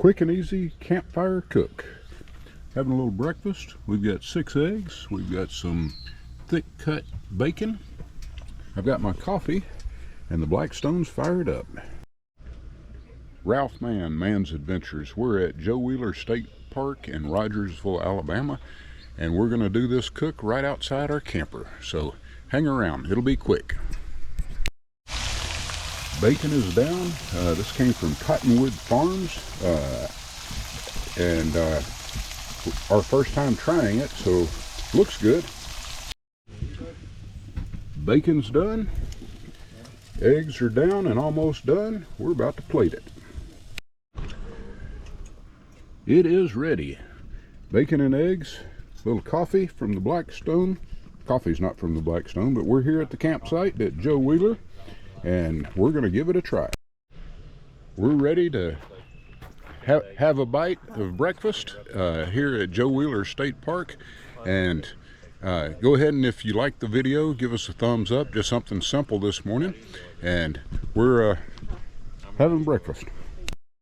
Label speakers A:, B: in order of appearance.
A: Quick and easy campfire cook. Having a little breakfast. We've got 6 eggs. We've got some thick cut bacon. I've got my coffee and the Blackstone's fired up. Ralph Mann, Mann's Adventures. We're at Joe Wheeler State Park in Rogersville, Alabama, and we're going to do this cook right outside our camper. So hang around, it'll be quick. Bacon is down. This came from Cottonwood Farms, and our first time trying it, so looks good. Bacon's done. Eggs are down and almost done. We're about to plate it. It is ready. Bacon and eggs, a little coffee from the Blackstone. Coffee's not from the Blackstone, but we're here at the campsite at Joe Wheeler, and we're going to give it a try. We're ready to have a bite of breakfast here at Joe Wheeler State Park, and go ahead and if you like the video, give us a thumbs up. Just something simple this morning, and we're having breakfast.